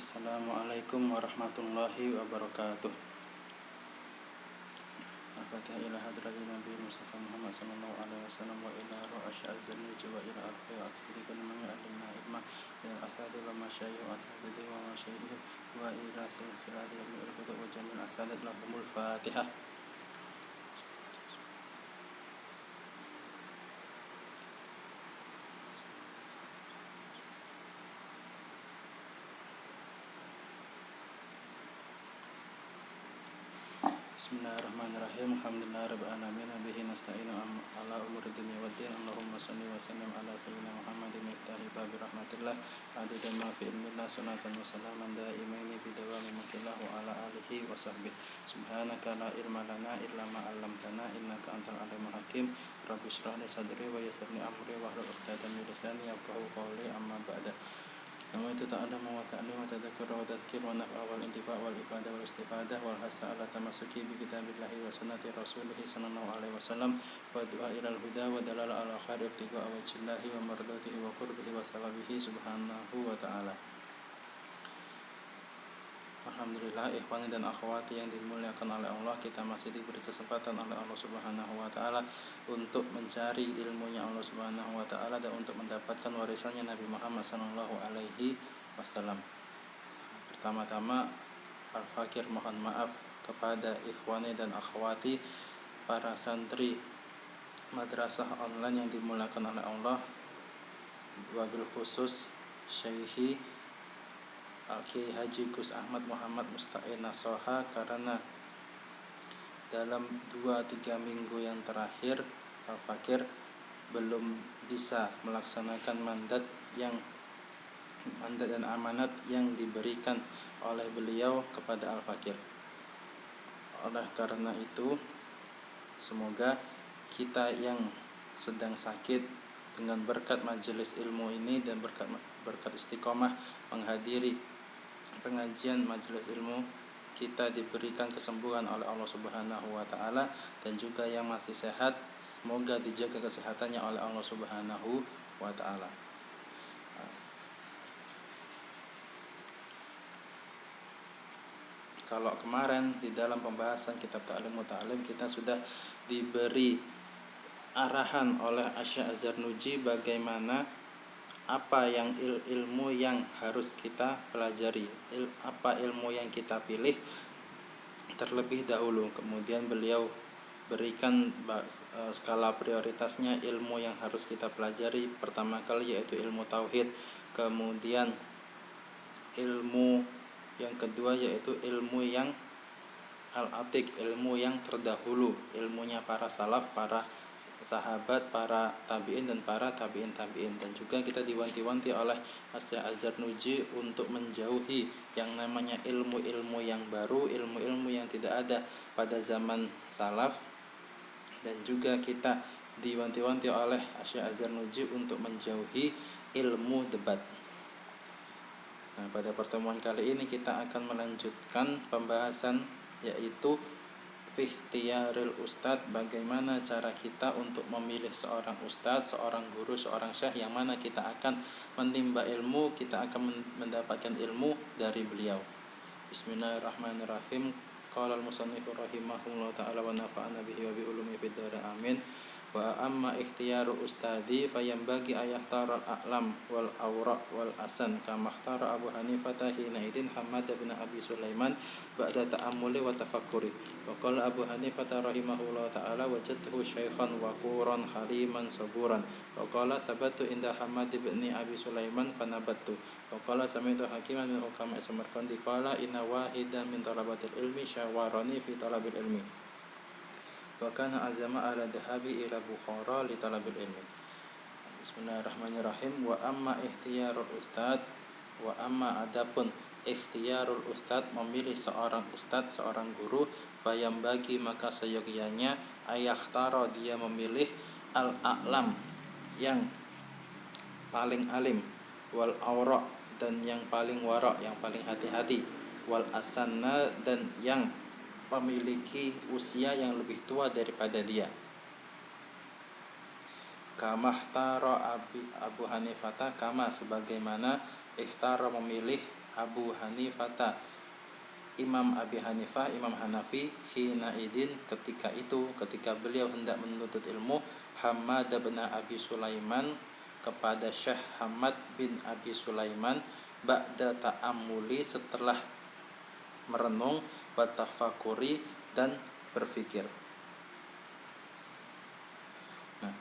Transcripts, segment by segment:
Assalamualaikum warahmatullahi wabarakatuh. Al-Fatihah ila hadratin Nabi Mustafa Muhammad sallallahu alaihi wasallam wa ila ru'asy azmi wa ila arfi wa asfidi kun man ya'lamna ilma ya asadi wa masyayikh wa asadi wa masyayikh wa ila silsilati al-kutub wa jamil asadat lahumul Fatihah. Bismillahirrahmanirrahim. Alhamdulillahirabbil alamin bihi nasta'inu ala umuri dunya waddin. Allahumma shalli wa sallim ala sayyidina Muhammadin miftahi babi rahmatillah adada ma fi ilmillah sunatan wa salaman daimaini bi dawami mulkillah wa ala alihi wa sahbihi. Subhanaka la ilma lana illa ma 'allamtana innaka antal alimul hakim. Rabbi shrah li sadri wa yassir li amri wahlul 'uqdatam min lisani yafqahu qawli amma ba'da. Nama itu ta'alamu wa ta'lim wa tadzakkar wa tadhkir wa naf'a wal intifa' wal ifadah wal istifadah wal hasa ala tamasuki bi kitabillahi wa sunnati rasulih sallallahu alaihi wasallam wa du'a ilal huda wa dalala ala khair ibtiqa wa wajhillahi wa mardatihi wa qurbihi wa thawabihi subhanahu wa ta'ala. Alhamdulillah, ikhwani dan akhwati yang dimuliakan oleh Allah, kita masih diberi kesempatan oleh Allah Subhanahu wa taala untuk mencari ilmunya Allah Subhanahu wa taala dan untuk mendapatkan warisannya Nabi Muhammad sallallahu alaihi wasallam. Pertama-tama Al-Fakir mohon maaf kepada ikhwani dan akhwati para santri madrasah online yang dimuliakan oleh Allah, wabil khusus Syekhi Al-Kiai Haji Gus Ahmad Muhammad Musta'in Nasoha, karena dalam 2-3 minggu yang terakhir Al-Fakir belum bisa melaksanakan mandat dan amanat yang diberikan oleh beliau kepada Al-Fakir. Oleh karena itu, semoga kita yang sedang sakit dengan berkat majelis ilmu ini dan berkat istiqomah menghadiri pengajian majelis ilmu, kita diberikan kesembuhan oleh Allah Subhanahu wa taala, dan juga yang masih sehat semoga dijaga kesehatannya oleh Allah Subhanahu wa taala. Kalau kemarin di dalam pembahasan kitab Ta'lim Muta'alim kita sudah diberi arahan oleh Asy Zarnuji bagaimana apa yang ilmu yang harus kita pelajari, apa ilmu yang kita pilih terlebih dahulu. Kemudian beliau berikan skala prioritasnya ilmu yang harus kita pelajari. Pertama kali yaitu ilmu tauhid, kemudian ilmu yang kedua yaitu ilmu yang al-atiq, ilmu yang terdahulu, ilmunya para salaf, para sahabat, para tabi'in dan para tabi'in. Dan juga kita diwanti-wanti oleh Asy Zarnuji untuk menjauhi yang namanya ilmu-ilmu yang baru, ilmu-ilmu yang tidak ada pada zaman salaf. Dan juga kita diwanti-wanti oleh Asy Zarnuji untuk menjauhi ilmu debat. Nah, pada pertemuan kali ini kita akan melanjutkan pembahasan yaitu ikhtiyarul ustad, bagaimana cara kita untuk memilih seorang ustadz, seorang guru, seorang syekh yang mana kita akan menimba ilmu, kita akan mendapatkan ilmu dari beliau. Bismillahirrahmanirrahim. Qala al-musannifu rahimahullah ta'ala wa nafa'ana bihi wa bi ulumi fid dharain amin. Wa amma ikhtiyarul ustadi fayambagi ayahtara al-a'lam wal awra wal asan kama ikhtara Abu Hanifah hina idin Hamad bin Abi Sulaiman ba'da ta'ammuli wa tafakkuri. Wa qala Abu Hanifah rahimahullah ta'ala wajadtuhu syaikhan waquran haliman saburan. Wa qala sabatu inda Hamad bin Abi Sulaiman fanabattu. Wa qala sami'tu hakiman min hukama Samarqandi qala inna wahidan min talabatil ilmi syawarani fi talabil ilmi wa kana azama ala dhahabi ila Bukhara li talabil ilmi. Bismillahirrahmanirrahim. Wa amma ikhtiyarul ustad, wa amma adapun ikhtiyarul ustad, memilih seorang ustad, seorang guru, fayambagi maka seyogyanya ayakhtara, dia memilih al-a'lam, yang paling alim, wal awra, dan yang paling wara, yang paling hati-hati, wal asanna, dan yang memiliki usia yang lebih tua daripada dia. Kama ikhtara Abu Hanifah, kama sebagaimana ikhtara memilih Abu Hanifata, Imam Abi Hanifah, Imam Hanafi, hina idin ketika beliau hendak menuntut ilmu, Hamad bin Abi Sulaiman, kepada Syekh Hamad bin Abi Sulaiman, ba'da ta'amuli, setelah merenung, wa tafakuri, dan berfikir. Nah,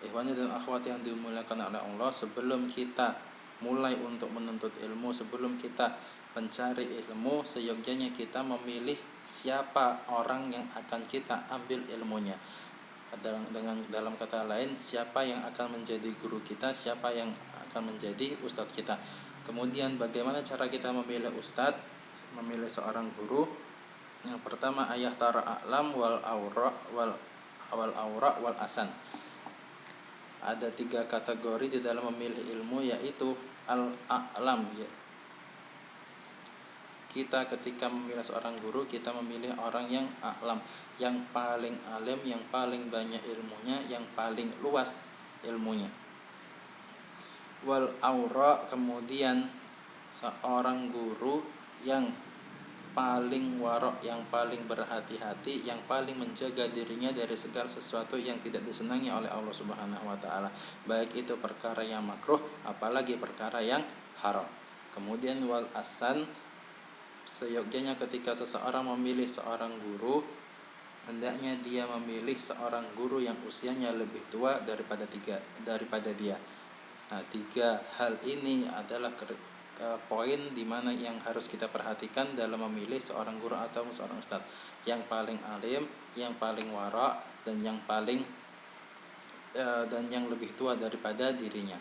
ikhwani dan akhwati yang dimuliakan oleh Allah, sebelum kita mulai untuk menuntut ilmu, sebelum kita mencari ilmu, seyogyanya kita memilih siapa orang yang akan kita ambil ilmunya. Dalam kata lain, siapa yang akan menjadi guru kita, siapa yang akan menjadi ustadz kita. Kemudian bagaimana cara kita memilih ustadz, memilih seorang guru? Yang pertama, ayah tara a'lam wal aura wal asan. Ada 3 kategori di dalam memilih ilmu, yaitu al-a'lam, ya. Kita ketika memilih seorang guru, kita memilih orang yang a'lam, yang paling alim, yang paling banyak ilmunya, yang paling luas ilmunya. Wal aura, kemudian seorang guru yang paling warok, yang paling berhati-hati, yang paling menjaga dirinya dari segala sesuatu yang tidak disenangi oleh Allah Subhanahu wa taala, baik itu perkara yang makruh apalagi perkara yang haram. Kemudian wal asan, seyogyanya ketika seseorang memilih seorang guru, hendaknya dia memilih seorang guru yang usianya lebih tua daripada dia. Nah, 3 hal ini adalah poin di mana yang harus kita perhatikan dalam memilih seorang guru atau seorang ustadz. Yang paling alim, yang paling wara', dan yang paling dan yang lebih tua daripada dirinya.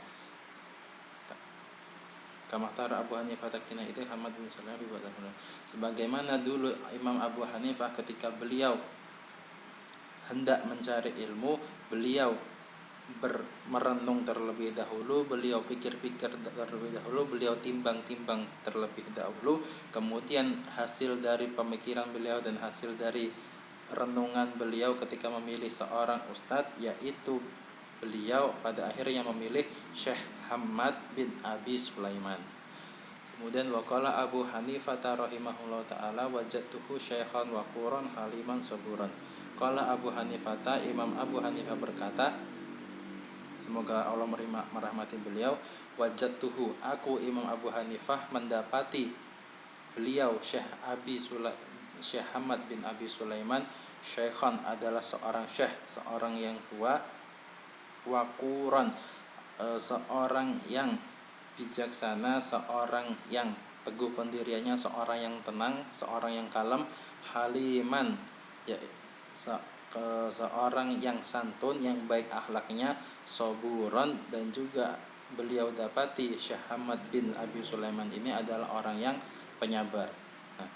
Kama tara Abu Hanifah takina itu Hamad bin Sulaiman. Sebagaimana dulu Imam Abu Hanifah ketika beliau hendak mencari ilmu, beliau merenung terlebih dahulu, beliau pikir-pikir terlebih dahulu, beliau timbang-timbang terlebih dahulu, kemudian hasil dari pemikiran beliau dan hasil dari renungan beliau ketika memilih seorang ustadz, yaitu beliau pada akhirnya memilih Syekh Hamad bin Abi Sulaiman. Kemudian waqala Abu Hanifah rahimahullah ta'ala, wajadtuhu syaikhan waquran haliman saburan. Qala Abu Hanifah, Imam Abu Hanifah berkata, semoga Allah merahmati beliau, wajadtuhu, aku Imam Abu Hanifah mendapati beliau Syekh Hamad bin Abi Sulaiman, syaikhan adalah seorang syekh, seorang yang tua, waquran, seorang yang bijaksana, seorang yang teguh pendiriannya, seorang yang tenang, seorang yang kalem, haliman, ya, seorang yang santun, yang baik akhlaknya, soburon, dan juga beliau dapati Syekh Hamad bin Abi Sulaiman ini adalah orang yang penyabar. Nah,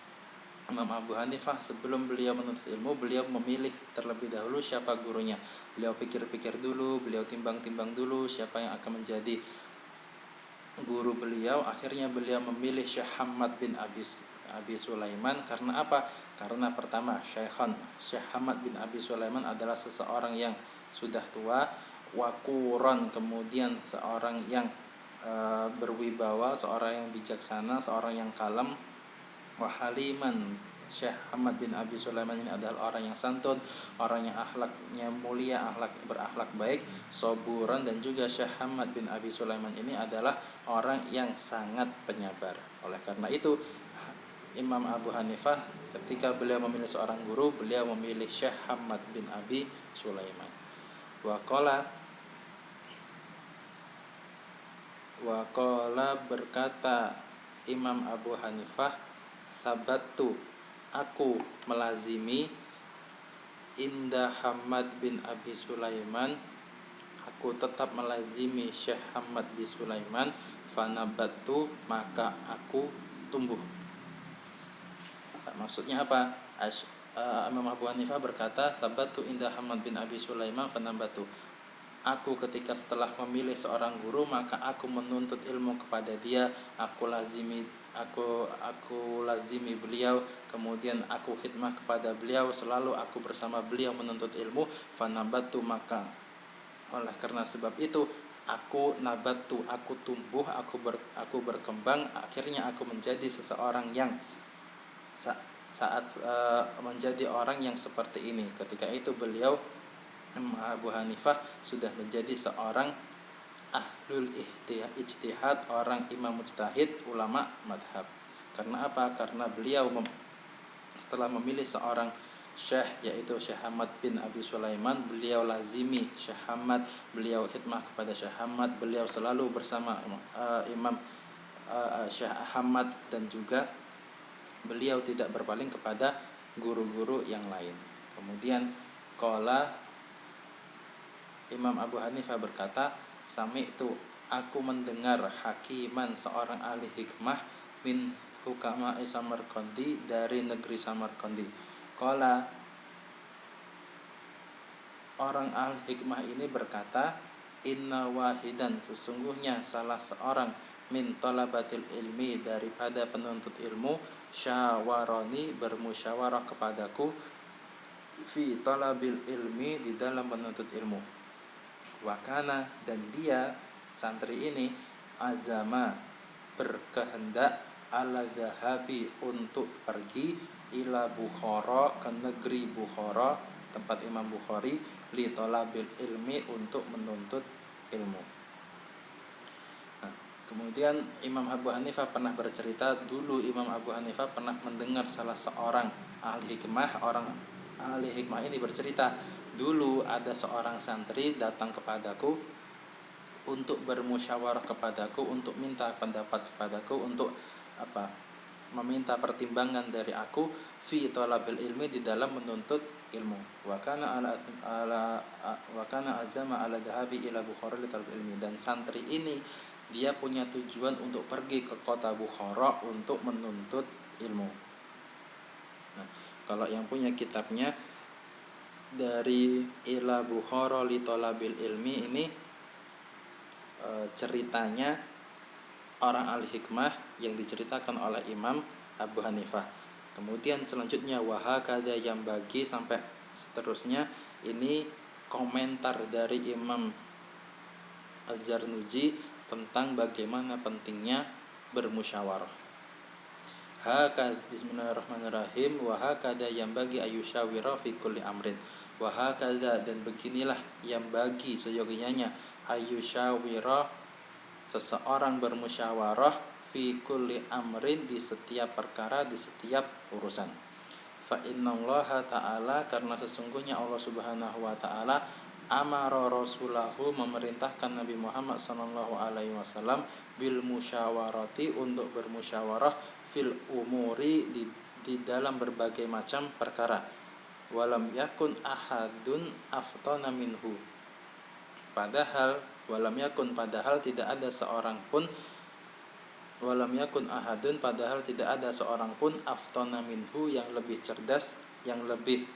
Imam Abu Hanifah sebelum beliau menuntut ilmu, beliau memilih terlebih dahulu siapa gurunya. Beliau pikir-pikir dulu, beliau timbang-timbang dulu siapa yang akan menjadi guru beliau. Akhirnya beliau memilih Syekh Hamad bin Abi Sulaiman. Karena apa? Karena pertama, Syekh Hamad bin Abi Sulaiman adalah seseorang yang sudah tua, waquran, kemudian seorang yang berwibawa, seorang yang bijaksana, seorang yang kalem, wahaliman. Syekh Hamad bin Abi Sulaiman ini adalah orang yang santun, orang yang akhlaknya mulia, berakhlak baik, soburan, dan juga Syekh Hamad bin Abi Sulaiman ini adalah orang yang sangat penyabar. Oleh karena itu, Imam Abu Hanifah ketika beliau memilih seorang guru, beliau memilih Syekh Hamad bin Abi Sulaiman. Waqala berkata Imam Abu Hanifah, sabatu, aku melazimi, inda Hamad bin Abi Sulaiman, aku tetap melazimi Syekh Hamad bin Sulaiman, fanabatu, maka aku tumbuh. Maksudnya apa? Imam Abu Hanifah berkata, sabatu inda Hamad bin Abi Sulaiman fanabatu, aku ketika setelah memilih seorang guru, maka aku menuntut ilmu kepada dia, aku lazimi beliau, kemudian aku khidmah kepada beliau, selalu aku bersama beliau menuntut ilmu, fanabatu, maka oleh karena sebab itu aku nabatu, aku tumbuh, aku berkembang, akhirnya aku menjadi seseorang yang saat menjadi orang yang seperti ini. Ketika itu beliau Abu Hanifah sudah menjadi seorang ahlul ijtihad, orang imam mujtahid, ulama madhab. Karena apa? Karena beliau setelah memilih seorang syekh, yaitu Syekh Ahmad bin Abi Sulaiman, beliau lazimi Syekh Ahmad, beliau khidmah kepada Syekh Ahmad, beliau selalu bersama Imam Syekh Ahmad, dan juga beliau tidak berpaling kepada guru-guru yang lain. Kemudian qala Imam Abu Hanifah berkata, sami'tu, aku mendengar hakiman, seorang ahli hikmah, min hukama Samarqandi, dari negeri Samarqandi. Qala, orang ahli hikmah ini berkata, inna wahidan, sesungguhnya salah seorang, min talabatil ilmi, daripada penuntut ilmu, syawaroni, bermusyawarah kepadaku, fi talabil ilmi, di dalam menuntut ilmu. Wakana, dan dia santri ini, azama, berkehendak, ala dhahabi, untuk pergi, ila Bukhara, ke negeri Bukhara, tempat Imam Bukhari, li talabil ilmi, untuk menuntut ilmu. Nah, kemudian Imam Abu Hanifah pernah bercerita, dulu Imam Abu Hanifah pernah mendengar salah seorang ahli hikmah. Orang ahli hikmah ini bercerita, dulu ada seorang santri datang kepadaku untuk bermusyawarah kepadaku, untuk minta pendapat kepadaku, untuk meminta pertimbangan dari aku, fi talabil ilmi, di dalam menuntut ilmu. Wa kana azama ala dhahabi ila Bukhara li talabil ilmi, dan santri ini dia punya tujuan untuk pergi ke kota Bukhara untuk menuntut ilmu. Nah, kalau yang punya kitabnya dari ila Bukhara li talabil ilmi ini, ceritanya orang ahli hikmah yang diceritakan oleh Imam Abu Hanifah. Kemudian selanjutnya wahakada yang bagi, sampai seterusnya. Ini komentar dari Imam Az-Zarnuji tentang bagaimana pentingnya bermusyawarah. Bismillahirrahmanirrahim. Wahakada yang bagi ayusyawira fi kulli amrin. Wahakada, dan beginilah yang bagi, seyogianya, ayusyawira, seseorang bermusyawarah, fi kulli amrin, di setiap perkara, di setiap urusan. Fa innallaha ta'ala, karena sesungguhnya Allah Subhanahu wa ta'ala, amara rasulahu, memerintahkan Nabi Muhammad sallallahu alaihi wasallam, bil musyawarati, untuk bermusyawarah, fil umuri, di dalam berbagai macam perkara. Walam yakun ahadun aftana minhu, padahal walam yakun, padahal tidak ada seorang pun, walam yakun ahadun, padahal tidak ada seorang pun, aftana minhu, yang lebih cerdas, yang lebih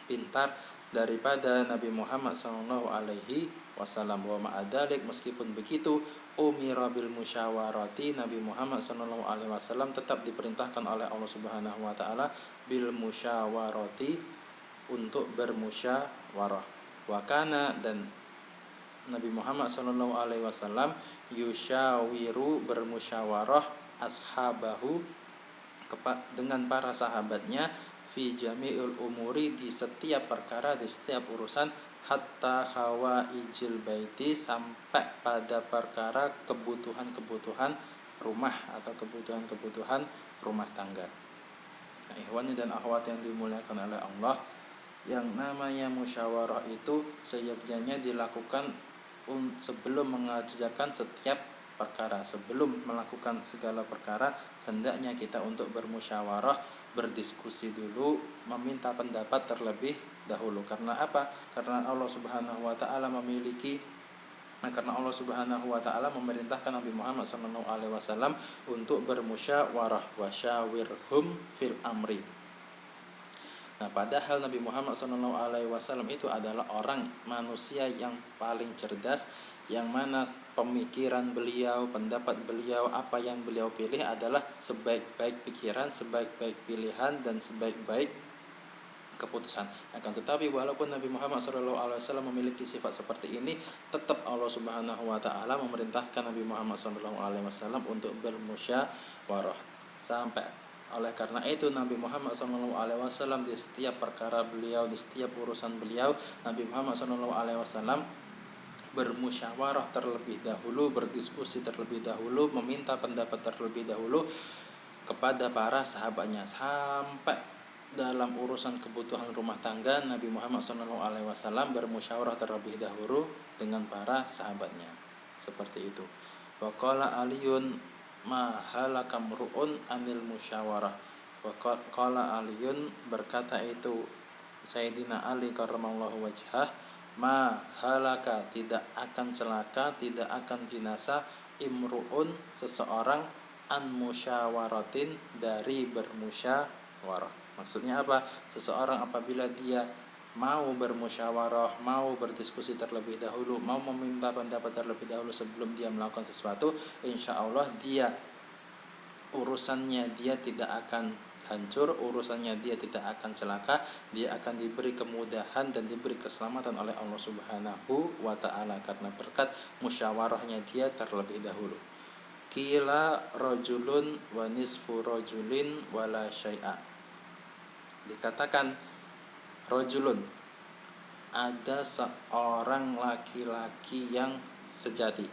pintar daripada Nabi Muhammad sallallahu alaihi wasallam. Wa ma'adalik, meskipun begitu, umira bil musyawarati, Nabi Muhammad sallallahu alaihi wasallam tetap diperintahkan oleh Allah Subhanahu wa taala bil musyawarati, untuk bermusyawarah. Wa kana, dan Nabi Muhammad sallallahu alaihi wasallam, yusyawiru, bermusyawarah, ashabahu, dengan para sahabatnya, fi jami'ul umuri, di setiap perkara, di setiap urusan, hatta hawaijil baiti, sampai pada perkara kebutuhan-kebutuhan rumah atau kebutuhan-kebutuhan rumah tangga. Nah, ikhwani dan akhwat yang dimuliakan oleh Allah, yang namanya musyawarah itu seyogyanya dilakukan sebelum mengerjakan setiap perkara. Sebelum melakukan segala perkara, hendaknya kita untuk bermusyawarah, berdiskusi dulu, meminta pendapat terlebih dahulu. Karena apa? Karena Allah Subhanahu wa taala memerintahkan Nabi Muhammad SAW untuk bermusyawarah, wasyawirhum fil amri. Nah, padahal Nabi Muhammad SAW itu adalah orang manusia yang paling cerdas, yang mana pemikiran beliau, pendapat beliau, apa yang beliau pilih adalah sebaik-baik pikiran, sebaik-baik pilihan, dan sebaik-baik keputusan. Akan tetapi walaupun Nabi Muhammad SAW memiliki sifat seperti ini, tetap Allah Subhanahu wa taala memerintahkan Nabi Muhammad SAW untuk bermusyawarah. Sampai oleh karena itu Nabi Muhammad SAW di setiap perkara beliau, di setiap urusan beliau, Nabi Muhammad SAW bermusyawarah terlebih dahulu, berdiskusi terlebih dahulu, meminta pendapat terlebih dahulu kepada para sahabatnya. Sampai dalam urusan kebutuhan rumah tangga, Nabi Muhammad SAW bermusyawarah terlebih dahulu dengan para sahabatnya. Seperti itu. Wa qala Aliyun ma halaka mru'un anil musyawarah. Wa qala Aliyun, berkata itu Sayyidina Ali karramallahu wajhah, ma halaka, tidak akan celaka, tidak akan binasa, imru'un, seseorang, an musyawaratin, dari bermusyawarah. Maksudnya apa? Seseorang apabila dia mau bermusyawarah, mau berdiskusi terlebih dahulu, mau meminta pendapat terlebih dahulu sebelum dia melakukan sesuatu, insya Allah dia urusannya dia tidak akan hancur, urusannya dia tidak akan celaka, dia akan diberi kemudahan dan diberi keselamatan oleh Allah Subhanahu wa taala karena berkat musyawarahnya dia terlebih dahulu. Qila rajulun wa nisfu rajulin wala syai'a. Dikatakan rajulun, ada seorang laki-laki yang sejati,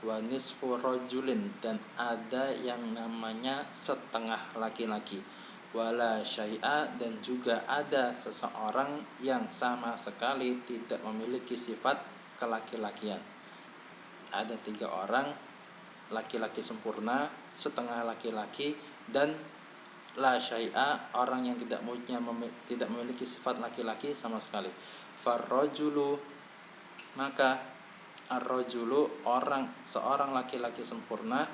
wa nisfu rajulin, dan ada yang namanya setengah laki-laki, wala syai'a, dan juga ada seseorang yang sama sekali tidak memiliki sifat kelaki-lakian. Ada 3 orang, laki-laki sempurna, setengah laki-laki, dan la syai'a, orang yang tidak memiliki sifat laki-laki sama sekali. Farrajulu, maka ar-rajulu, seorang laki-laki sempurna,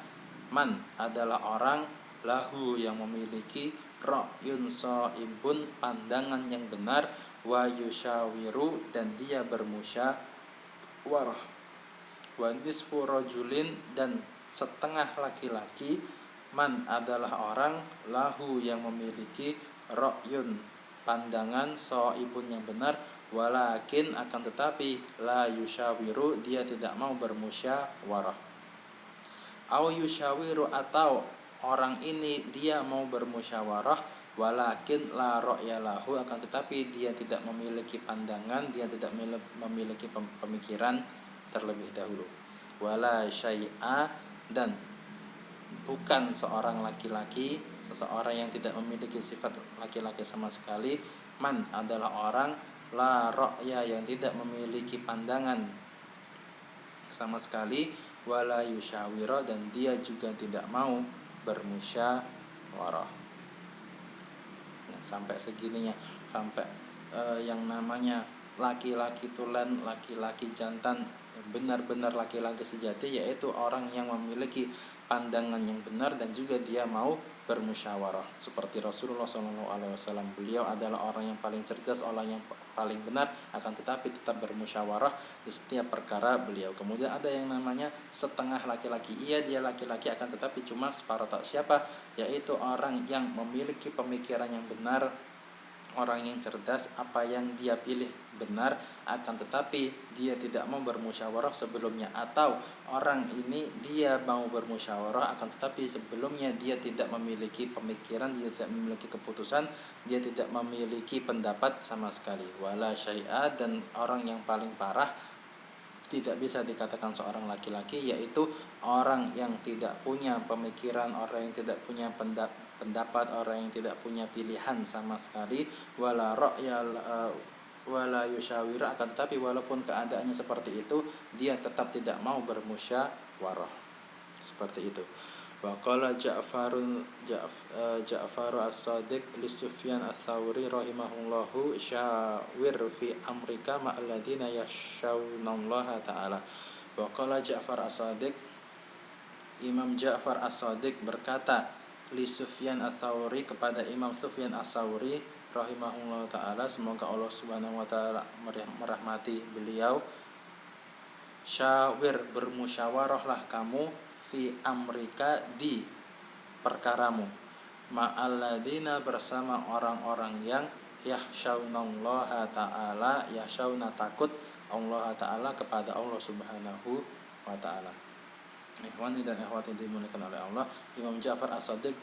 man, adalah orang, lahu, yang memiliki ra'yun sha'ibun, pandangan yang benar, wa yushawiru, dan dia bermusyawarah. Wa nisfu rajulin, dan setengah laki-laki, man, adalah orang, lahu, yang memiliki ra'yun, pandangan, sha'ibun, yang benar, walakin, akan tetapi, la yushawiru, dia tidak mau bermusyawarah. Au yushawiru, atau orang ini dia mau bermusyawarah, walakin la ra'ya lahu, akan tetapi dia tidak memiliki pandangan, dia tidak memiliki pemikiran terlebih dahulu. Wala syai'a, dan bukan seorang laki-laki, seseorang yang tidak memiliki sifat laki-laki sama sekali, man, adalah orang, la ra'ya, yang tidak memiliki pandangan sama sekali, wala yusyawira, dan dia juga tidak mau bermusyawarah. Nah, sampai segininya, sampai yang namanya laki-laki tulen, laki-laki jantan, benar-benar laki-laki sejati, yaitu orang yang memiliki pandangan yang benar dan juga dia mau bermusyawarah. Seperti Rasulullah SAW, beliau adalah orang yang paling cerdas, orang yang paling benar, akan tetapi tetap bermusyawarah di setiap perkara beliau. Kemudian ada yang namanya setengah laki-laki, iya dia laki-laki akan tetapi cuma separuh tak siapa, yaitu orang yang memiliki pemikiran yang benar, orang yang cerdas, apa yang dia pilih benar, akan tetapi dia tidak mau bermusyawarah sebelumnya. Atau orang ini dia mau bermusyawarah, akan tetapi sebelumnya dia tidak memiliki pemikiran, dia tidak memiliki keputusan, dia tidak memiliki pendapat sama sekali. Wala syai'a, dan orang yang paling parah, tidak bisa dikatakan seorang laki-laki, yaitu orang yang tidak punya pemikiran, orang yang tidak punya pendapat, orang yang tidak punya pilihan sama sekali, wala ra'ya wala yusyawira, akan tetapi walaupun keadaannya seperti itu, dia tetap tidak mau bermusyawarah. Seperti itu. Wa qala Ja'faru as-Shadiq li Sufyan ats-Tsauri rahimahullahu, syawir fi amrika ma'alladina yashawnallaha ta'ala. Wa qala Ja'far as-Shadiq, Imam Ja'far as-Shadiq berkata li Sufyan ats-Tsauri, kepada Imam Sufyan ats-Tsauri rahimahullahu ta'ala, semoga Allah Subhanahu wa ta'ala merahmati beliau, syawir, bermusyawarahlah kamu, fi amrika, di perkaramu, ma'alladina, bersama orang-orang yang yakhshawnallaha ta'ala, yakhshawna takut Allah ta'ala kepada Allah subhanahu wa ta'ala. Ikhwani dan ikhwati dimuliakan oleh Allah, Imam Ja'far As-Shadiq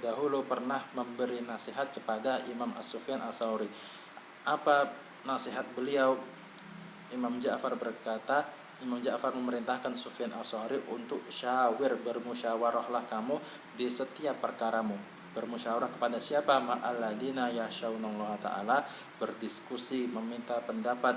dahulu pernah memberi nasihat kepada Imam As-Sufyan As-Tsauri. Apa nasihat beliau? Imam Ja'far berkata, Imam Ja'far memerintahkan Sufyan As-Tsauri untuk bermusyawarahlah kamu di setiap perkaramu. Bermusyawarah kepada siapa? Ma'alladina yakhshawnallaha ta'ala, berdiskusi, meminta pendapat,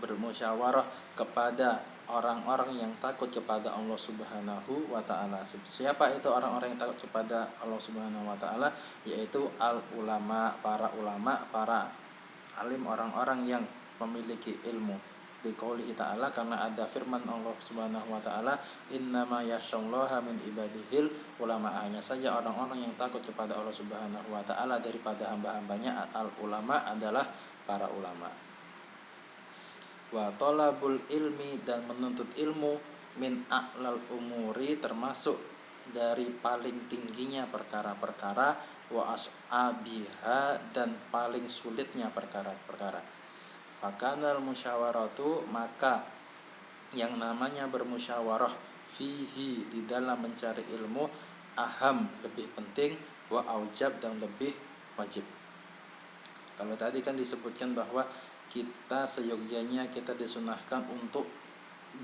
bermusyawarah kepada orang-orang yang takut kepada Allah Subhanahu wa ta'ala. Siapa itu orang-orang yang takut kepada Allah Subhanahu wa ta'ala? Yaitu al-ulama, para alim, orang-orang yang memiliki ilmu. Liqaulihi ta'ala, karena ada firman Allah Subhanahu wa ta'ala, innama yakhshallaha min ibadihil ulama. Hanya saja orang-orang yang takut kepada Allah Subhanahu wa ta'ala daripada hamba-hambanya al-ulama adalah para ulama. Wa talabul ilmi, dan menuntut ilmu, min a'lal umuri, termasuk dari paling tingginya perkara-perkara, wa as'abiha, dan paling sulitnya perkara-perkara. Fakanal musyawaratu, maka yang namanya bermusyawarah, fihi, di dalam mencari ilmu, aham, lebih penting, wa aujab, dan lebih wajib. Kalau tadi kan disebutkan bahwa kita seyogyanya kita disunahkan untuk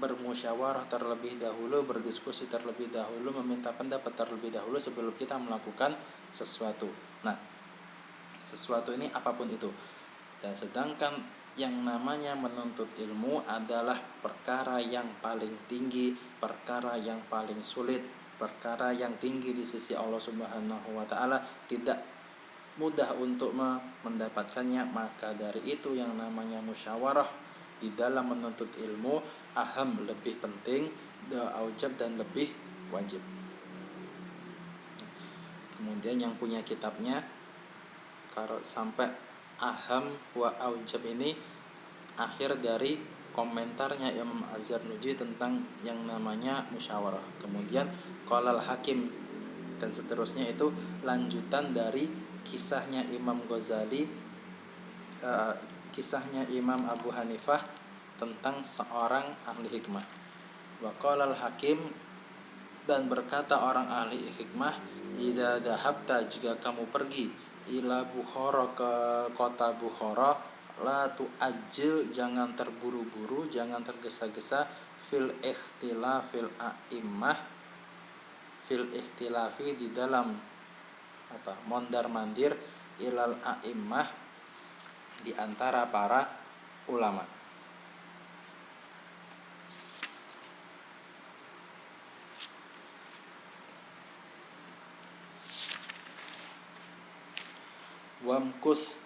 bermusyawarah terlebih dahulu, berdiskusi terlebih dahulu, meminta pendapat terlebih dahulu sebelum kita melakukan sesuatu. Nah, sesuatu ini apapun itu. Dan sedangkan yang namanya menuntut ilmu adalah perkara yang paling tinggi, perkara yang paling sulit, perkara yang tinggi di sisi Allah Subhanahu wa ta'ala, tidak mudah untuk mendapatkannya. Maka dari itu yang namanya musyawarah di dalam menuntut ilmu, aham, lebih penting, aujab, dan lebih wajib. Kemudian yang punya kitabnya, kalau sampai aham wa aujab ini akhir dari komentarnya Imam Az-Zarnuji tentang yang namanya musyawarah. Kemudian qalal Hakim dan seterusnya itu lanjutan dari kisahnya Imam Ghazali, kisahnya Imam Abu Hanifah tentang seorang ahli hikmah. Wa qalal Hakim, dan berkata orang ahli hikmah, idza dhahabta, jika kamu pergi, ila Bukhara, ke kota Bukhara, la tu'ajjil, jangan terburu-buru, jangan tergesa-gesa, fil ikhtilafil a'immah, fil ikhtilafi, di dalam mondar-mandir, ilal a'immah, di antara para ulama. Wamkus,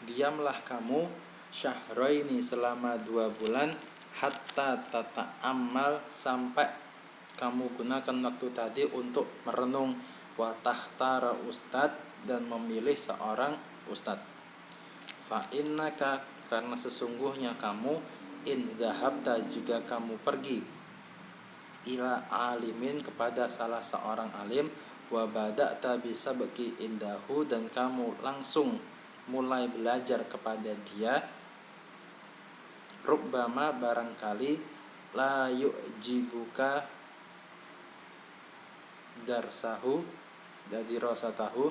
diamlah kamu, syahraini, selama 2 bulan, hatta tata'ammal, sampai kamu gunakan waktu tadi untuk merenung, wa takhtara ustad, dan memilih seorang ustad. Fa innaka, karena sesungguhnya kamu, in dhahabta, jika kamu pergi, ila alimin, kepada salah seorang alim, wa bada'ta bisabqi indahu, dan kamu langsung mulai belajar kepada dia, rubbama, barangkali, la yu'jibuka darsahu, jadi rosatahu,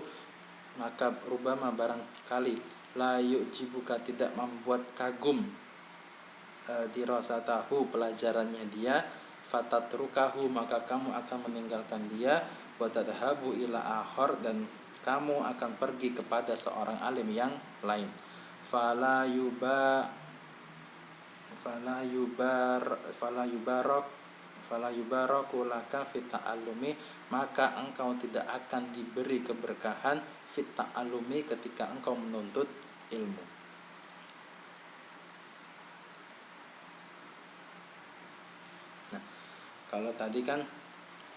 maka rubbama, barangkali, la yu'jibuka, tidak membuat kagum, dirosatahu, pelajarannya dia, fatatrukahu, maka kamu akan meninggalkan dia, wa tadhabu ila akhar, dan kamu akan pergi kepada seorang alim yang lain. Fala yubaraku laka fit ta'allumi, maka engkau tidak akan diberi keberkahan fit ta'allumi, ketika engkau menuntut ilmu. Nah, kalau tadi kan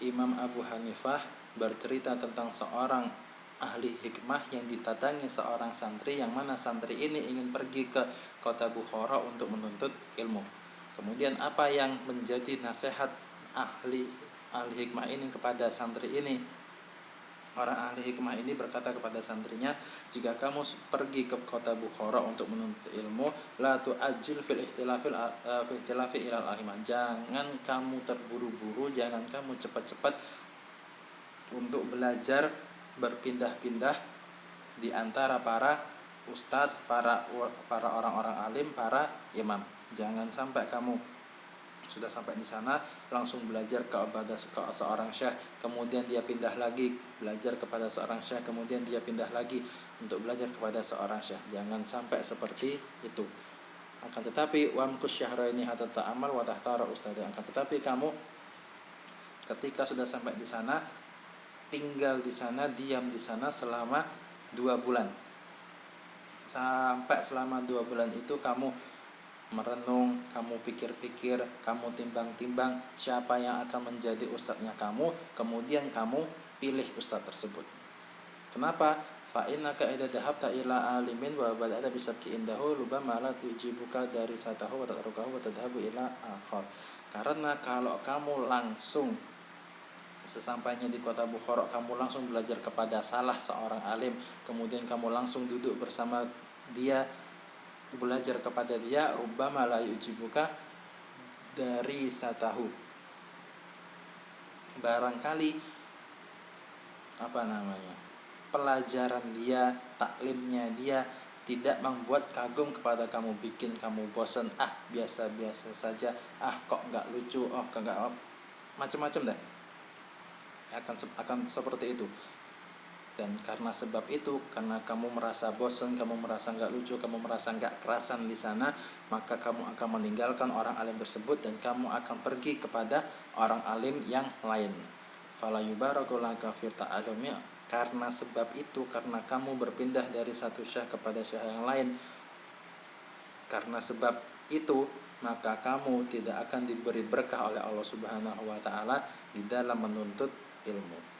Imam Abu Hanifah bercerita tentang seorang ahli hikmah yang ditatangi seorang santri, yang mana santri ini ingin pergi ke kota Bukhara untuk menuntut ilmu. Kemudian apa yang menjadi nasihat ahli hikmah ini kepada santri ini? Orang ahli hikmah ini berkata kepada santrinya, jika kamu pergi ke kota Bukhara untuk menuntut ilmu, la tu'ajjil fil ihtilafi ilal ahimah. Jangan kamu terburu-buru, jangan kamu cepat-cepat untuk belajar berpindah-pindah di antara para ustadz, para orang-orang alim, para imam. Jangan sampai kamu sudah sampai di sana langsung belajar kepada seorang syekh, kemudian dia pindah lagi belajar kepada seorang syekh, kemudian dia pindah lagi untuk belajar kepada seorang syekh. Jangan sampai seperti itu. Akan tetapi wamkus syahraini hatta ta'amal wa tahtara ustadz. Akan tetapi kamu ketika sudah sampai di sana, tinggal di sana, diam di sana selama 2 bulan. Sampai selama 2 bulan itu kamu merenung, kamu pikir-pikir, kamu timbang-timbang siapa yang akan menjadi ustadznya kamu, kemudian kamu pilih ustadz tersebut. Kenapa? Fa innaka idza dhahabta ila alimin wa bada'ta bisabki indahu rubama la tujibuka dari satahu wa tatrukahu wa tadhabu ila akhar. Karena kalau kamu langsung sesampainya di kota Bukhara, kamu langsung belajar kepada salah seorang alim, kemudian kamu langsung duduk bersama dia, belajar kepada dia, rubbama la yujibuka dari satahu. Barangkali pelajaran dia, taklimnya dia tidak membuat kagum kepada kamu, bikin kamu bosan, biasa-biasa saja, kok nggak lucu, nggak macam-macam dah. Akan seperti itu. Dan karena sebab itu, karena kamu merasa bosan, kamu merasa nggak lucu, kamu merasa nggak kerasan di sana, maka kamu akan meninggalkan orang alim tersebut dan kamu akan pergi kepada orang alim yang lain. Fala yubaraku laka fi ta'allumi. Karena sebab itu, karena kamu berpindah dari satu syekh kepada syekh yang lain, karena sebab itu maka kamu tidak akan diberi berkah oleh Allah Subhanahu wa taala di dalam menuntut ilmu.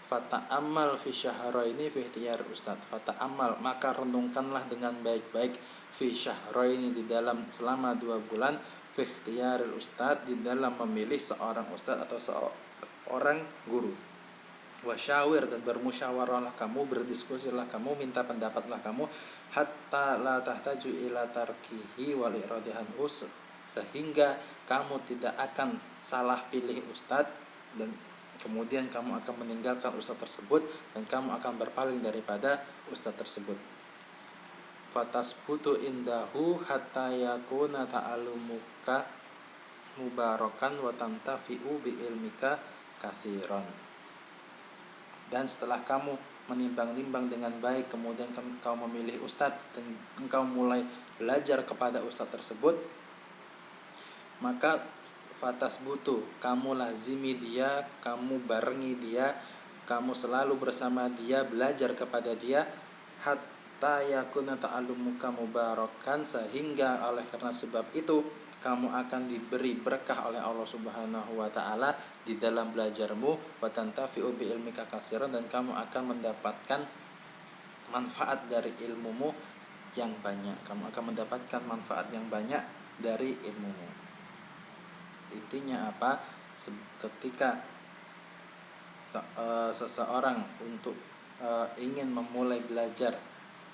Fata'ammal fi syahraini fi ikhtiyar ustad. Fata'ammal, maka renungkanlah dengan baik-baik, fi syahraini, di dalam selama 2 bulan, fi ikhtiyar ustad, di dalam memilih seorang ustad atau seorang guru. Wasyawir, dan bermusyawarahlah kamu, berdiskusilah kamu, minta pendapatlah kamu, hatta la tahtaju ila tarkihi wal iradihan us, sehingga kamu tidak akan salah pilih ustad dan kemudian kamu akan meninggalkan ustadz tersebut dan kamu akan berpaling daripada ustadz tersebut. Fatasbutu indahu hatta yakuna ta'allumuka mubarakan wa tantafi'u bi ilmika katsiran. Dan setelah kamu menimbang-nimbang dengan baik, kemudian engkau memilih ustadz dan engkau mulai belajar kepada ustadz tersebut, maka fatas butuh, kamu lazimi dia, kamu barengi dia, kamu selalu bersama dia, belajar kepada dia, hatta yakuna ta'allumuka mubarakan, sehingga oleh karena sebab itu kamu akan diberi berkah oleh Allah Subhanahu wa taala di dalam belajarmu, wa tantafi'u bi ilmika katsiran, dan kamu akan mendapatkan manfaat dari ilmumu yang banyak. Kamu akan mendapatkan manfaat yang banyak dari ilmumu. Intinya apa? Ketika seseorang untuk ingin memulai belajar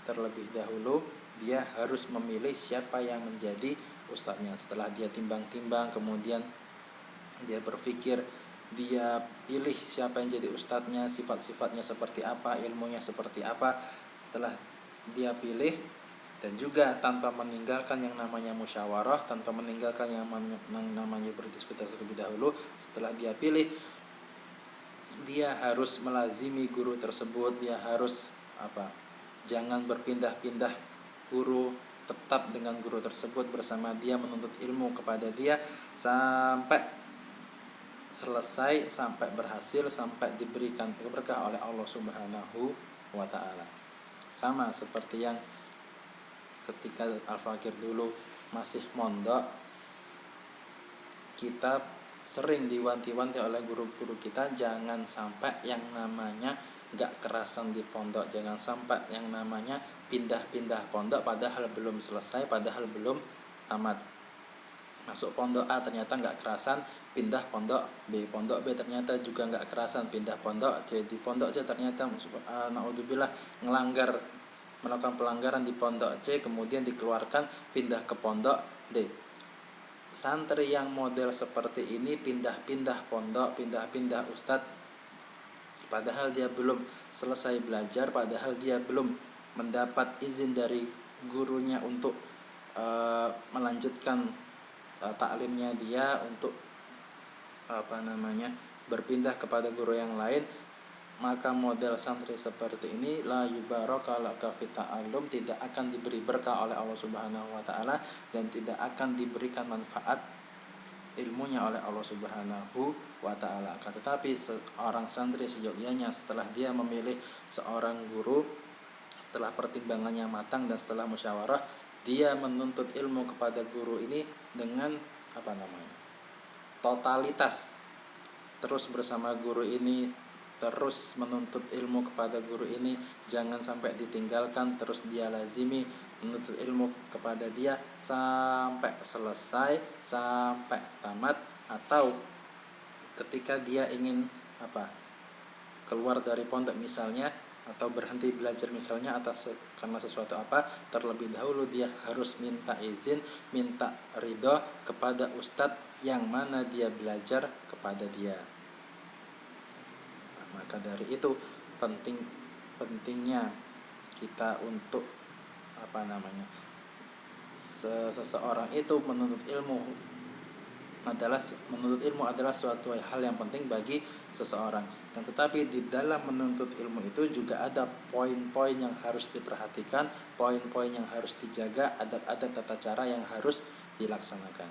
terlebih dahulu, dia harus memilih siapa yang menjadi ustadznya. Setelah dia timbang-timbang, kemudian dia berpikir, dia pilih siapa yang jadi ustadznya, sifat-sifatnya seperti apa, ilmunya seperti apa. Setelah dia pilih, dan juga tanpa meninggalkan yang namanya musyawarah, tanpa meninggalkan yang namanya berdiskusi terlebih dahulu, setelah dia pilih, dia harus melazimi guru tersebut, dia harus jangan berpindah-pindah guru, tetap dengan guru tersebut, bersama dia, menuntut ilmu kepada dia sampai selesai, sampai berhasil, sampai diberikan berkah oleh Allah Subhanahu wa taala. Sama seperti yang ketika Al-Fakir dulu masih mondok, kita sering diwanti-wanti oleh guru-guru kita, jangan sampai yang namanya gak kerasan di pondok, jangan sampai yang namanya pindah-pindah pondok padahal belum selesai, padahal belum tamat. Masuk pondok A ternyata nggak kerasan, pindah pondok B. Pondok B ternyata juga nggak kerasan, pindah pondok C. Di pondok C ternyata naudzubillah melakukan pelanggaran di pondok C, kemudian dikeluarkan, pindah ke pondok D. Santri yang model seperti ini pindah-pindah pondok, pindah-pindah ustadz, padahal dia belum selesai belajar, padahal dia belum mendapat izin dari gurunya untuk melanjutkan taklimnya dia, untuk berpindah kepada guru yang lain. Maka model santri seperti ini la yubaraka laka fit ta'allum, tidak akan diberi berkah oleh Allah Subhanahu wa taala dan tidak akan diberikan manfaat ilmunya oleh Allah Subhanahu wa taala. Tetapi seorang santri seyogyanya setelah dia memilih seorang guru, setelah pertimbangannya matang dan setelah musyawarah, dia menuntut ilmu kepada guru ini dengan totalitas, terus bersama guru ini, terus menuntut ilmu kepada guru ini, jangan sampai ditinggalkan, terus dia lazimi menuntut ilmu kepada dia sampai selesai, sampai tamat. Atau ketika dia ingin keluar dari pondok misalnya, atau berhenti belajar misalnya karena sesuatu terlebih dahulu dia harus minta izin, minta ridho kepada ustadz yang mana dia belajar kepada dia. Maka dari itu pentingnya kita untuk seseorang itu menuntut ilmu adalah suatu hal yang penting bagi seseorang. Dan tetapi di dalam menuntut ilmu itu juga ada poin-poin yang harus diperhatikan, poin-poin yang harus dijaga, adab-adab tata cara yang harus dilaksanakan.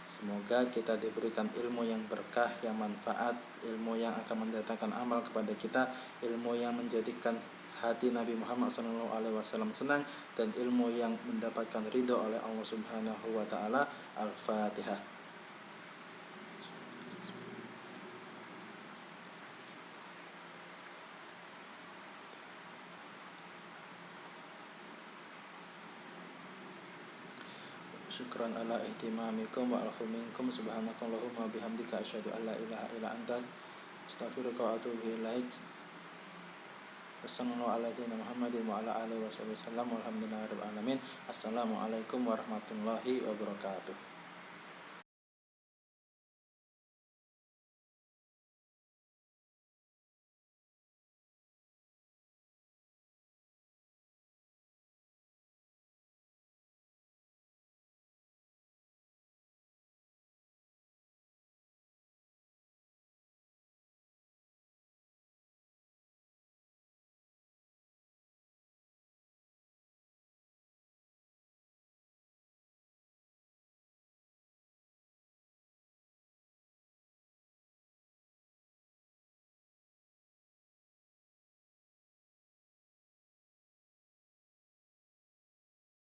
Semoga kita diberikan ilmu yang berkah, yang manfaat, ilmu yang akan mendatangkan amal kepada kita, ilmu yang menjadikan hati Nabi Muhammad SAW senang, dan ilmu yang mendapatkan ridho oleh Allah Subhanahu wa taala. Al-Fatihah. Syukran ala ihtimamikum wa alfu minkum. Subhanakallahumma bihamdika asyhadu an la ilaha illa anta astaghfiruka wa atubu ilaik. Wassallallahu ala sayyidina Muhammadin wa ala alihi wasallam. Walhamdulillahirabbil alamin. Assalamualaikum warahmatullahi wabarakatuh.